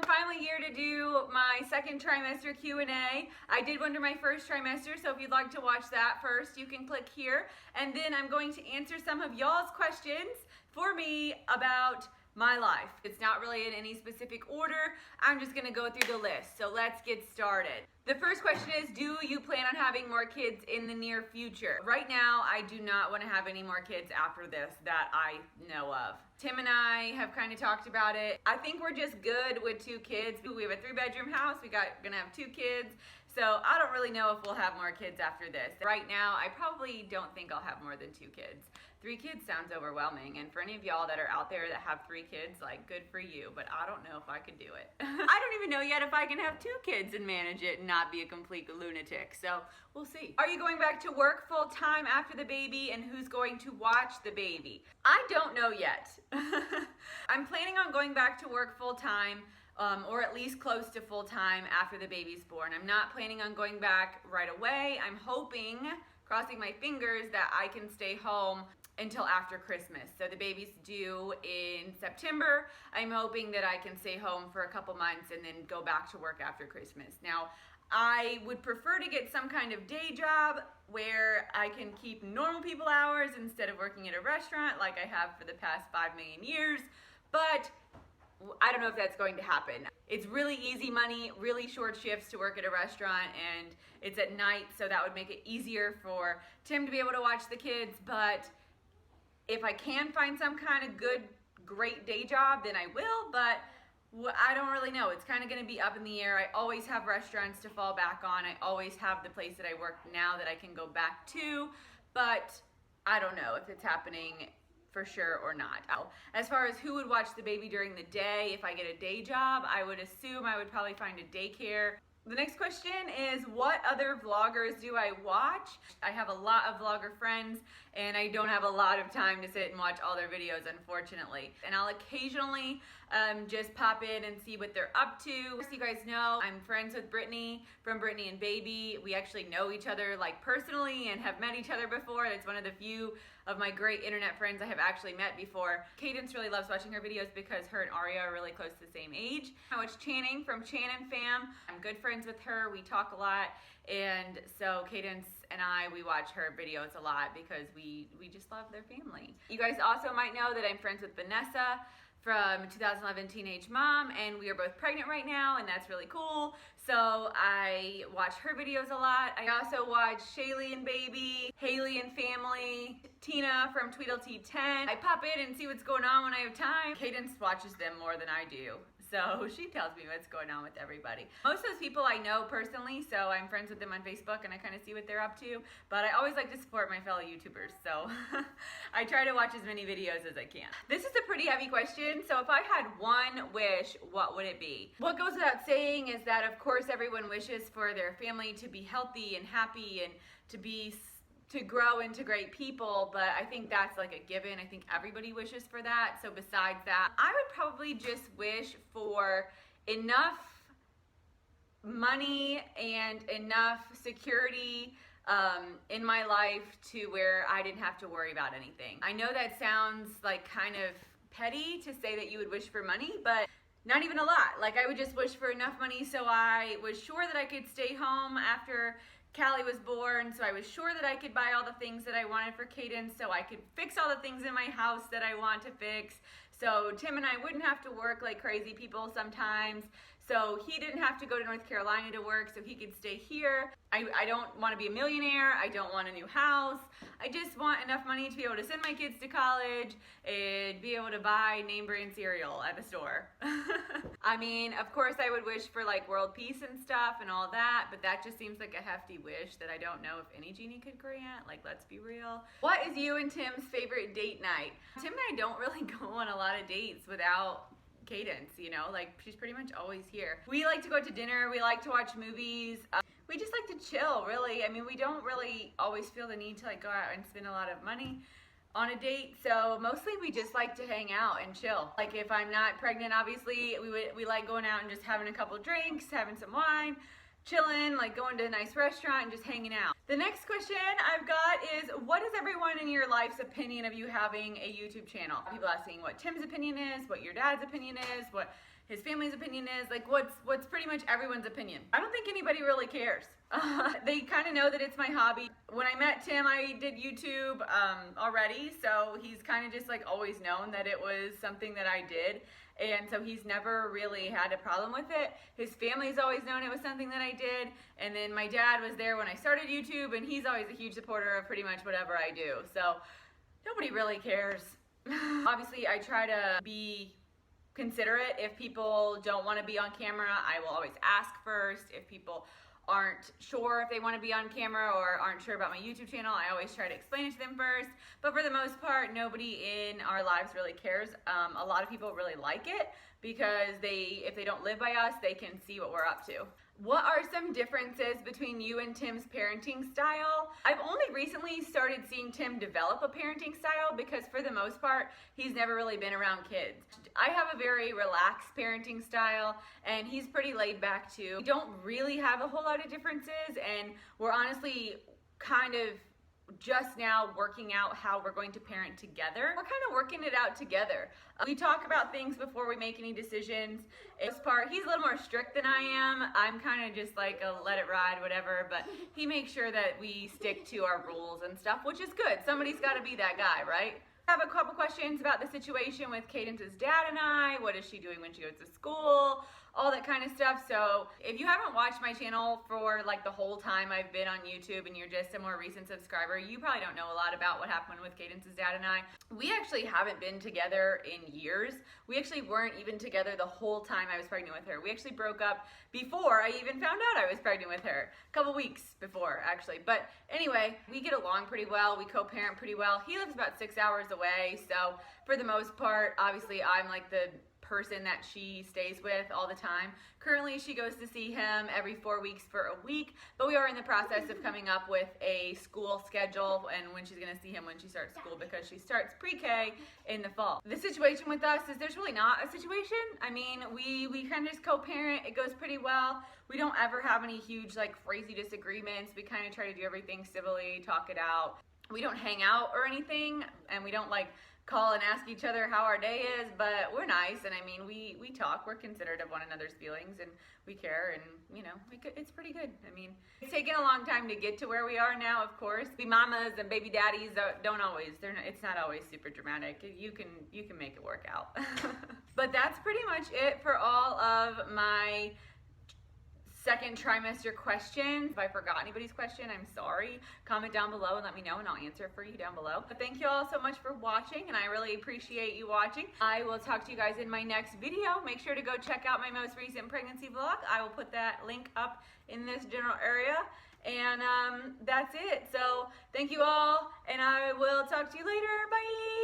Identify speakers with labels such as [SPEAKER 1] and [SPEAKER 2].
[SPEAKER 1] I'm finally here to do my second trimester Q&A. I did one during my first trimester, so if you'd like to watch that first, you can click here. And then I'm going to answer some of y'all's questions for me about my life. It's not really in any specific order. I'm just gonna go through the list. So let's get started. The first question is, do you plan on having more kids in the near future? Right now, I do not want to have any more kids after this that I know of. Tim and I have kind of talked about it. I think we're just good with 2 kids. We have a 3-bedroom house. Gonna have 2 kids. So I don't really know if we'll have more kids after this. Right now, I probably don't think I'll have more than 2 kids. 3 kids sounds overwhelming, and for any of y'all that are out there that have 3 kids, like, good for you, but I don't know if I could do it. I don't even know yet if I can have 2 kids and manage it and not be a complete lunatic, so we'll see. Are you going back to work full time after the baby, and who's going to watch the baby? I don't know yet. I'm planning on going back to work full time, or at least close to full time after the baby's born. I'm not planning on going back right away. I'm hoping, crossing my fingers, that I can stay home until after Christmas. So the baby's due in September. I'm hoping that I can stay home for a couple months and then go back to work after Christmas. Now, I would prefer to get some kind of day job where I can keep normal people hours instead of working at a restaurant like I have for the past 5 million years, but I don't know if that's going to happen. It's really easy money, really short shifts to work at a restaurant, and it's at night, so that would make it easier for Tim to be able to watch the kids, but if I can find some kind of good, great day job, then I will, but I don't really know. It's kind of going to be up in the air. I always have restaurants to fall back on. I always have the place that I work now that I can go back to, but I don't know if it's happening for sure or not. As far as who would watch the baby during the day, if I get a day job, I would assume I would probably find a daycare. The next question is, what other vloggers do I watch? I have a lot of vlogger friends, and I don't have a lot of time to sit and watch all their videos, unfortunately. And I'll occasionally just pop in and see what they're up to. So you guys know, I'm friends with Brittany from Brittany and Baby. We actually know each other like personally and have met each other before. It's one of the few of my great internet friends I have actually met before. Cadence really loves watching her videos because her and Aria are really close to the same age. I watch Channing from Channing Fam. I'm good friends with her. We talk a lot, and so Cadence and we watch her videos a lot because we just love their family. You guys also might know that I'm friends with Vanessa from 2011 Teenage Mom, and we are both pregnant right now, and that's really cool. So I watch her videos a lot. I also watch Shaylee and Baby, Haley and Family, Tina from Tweedledee10. I pop in and see what's going on when I have time. Cadence watches them more than I do, so she tells me what's going on with everybody. Most of those people I know personally, so I'm friends with them on Facebook and I kind of see what they're up to, but I always like to support my fellow YouTubers, so I try to watch as many videos as I can. This is a pretty heavy question, so if I had one wish, what would it be? What goes without saying is that, of course, everyone wishes for their family to be healthy and happy and to grow into great people, but I think that's like a given. I think everybody wishes for that. So besides that, I would probably just wish for enough money and enough security in my life to where I didn't have to worry about anything. I know that sounds like kind of petty to say that you would wish for money, but not even a lot. Like, I would just wish for enough money so I was sure that I could stay home after Callie was born, so I was sure that I could buy all the things that I wanted for Cadence, so I could fix all the things in my house that I want to fix, so Tim and I wouldn't have to work like crazy people sometimes, so he didn't have to go to North Carolina to work, so he could stay here. I don't want to be a millionaire. I don't want a new house. I just want enough money to be able to send my kids to college and be able to buy name brand cereal at the store. I mean, of course I would wish for like world peace and stuff and all that, but that just seems like a hefty wish that I don't know if any genie could grant. Like, let's be real. What is you and Tim's favorite date night? Tim and I don't really go on a lot of dates without Cadence, you know, like she's pretty much always here. We like to go to dinner. We like to watch movies. We just like to chill, really. I mean, we don't really always feel the need to like go out and spend a lot of money on a date, so mostly we just like to hang out and chill. Like, if I'm not pregnant, obviously we like going out and just having a couple drinks, having some wine, chilling, like going to a nice restaurant and just hanging out. The next question I've got is, what is everyone in your life's opinion of you having a YouTube channel? People asking what Tim's opinion is, what your dad's opinion is, what his family's opinion is, like what's pretty much everyone's opinion. I don't think anybody really cares. They kind of know that it's my hobby. When I met Tim, I did YouTube already, so he's kind of just like always known that it was something that I did, and so he's never really had a problem with it. His family's always known it was something that I did, and then my dad was there when I started YouTube, and he's always a huge supporter of pretty much whatever I do, so nobody really cares. Obviously, I try to be considerate. If people don't want to be on camera, I will always ask first. If people aren't sure if they want to be on camera or aren't sure about my YouTube channel, I always try to explain it to them first. But for the most part, nobody in our lives really cares. A lot of people really like it because if they don't live by us, they can see what we're up to. What are some differences between you and Tim's parenting style? I've only recently started seeing Tim develop a parenting style because for the most part, he's never really been around kids. I have a very relaxed parenting style and he's pretty laid back too. We don't really have a whole lot of differences, and we're honestly kind of just now working out how we're going to parent together. We're kind of working it out together. We talk about things before we make any decisions. This part, he's a little more strict than I am. I'm kind of just like a let it ride, whatever, but he makes sure that we stick to our rules and stuff, which is good. Somebody's got to be that guy, right? I have a couple questions about the situation with Kadence's dad and I. What is she doing when she goes to school? All that kind of stuff. So if you haven't watched my channel for like the whole time I've been on YouTube and you're just a more recent subscriber, you probably don't know a lot about what happened with Kadence's dad and I. We actually haven't been together in years. We actually weren't even together the whole time I was pregnant with her. We actually broke up before I even found out I was pregnant with her. A couple weeks before, actually. But anyway, we get along pretty well. We co-parent pretty well. He lives about 6 hours away, so for the most part, obviously I'm like the person that she stays with all the time. Currently, she goes to see him every 4 weeks for a week, but we are in the process of coming up with a school schedule and when she's going to see him when she starts school, because she starts pre-K in the fall. The situation with us is there's really not a situation. I mean, we kind of just co-parent. It goes pretty well. We don't ever have any huge like crazy disagreements. We kind of try to do everything civilly, talk it out. We don't hang out or anything, and we don't like call and ask each other how our day is, but we're nice, and I mean, we talk, we're considerate of one another's feelings, and we care, and you know, it's pretty good. I mean, it's taken a long time to get to where we are now, of course. Be mamas and baby daddies it's not always super dramatic. You can make it work out. But that's pretty much it for all of my second trimester questions. If I forgot anybody's question, I'm sorry. Comment down below and let me know, and I'll answer it for you down below. But thank you all so much for watching, and I really appreciate you watching. I will talk to you guys in my next video. Make sure to go check out my most recent pregnancy vlog. I will put that link up in this general area. And that's it. So thank you all, and I will talk to you later. Bye.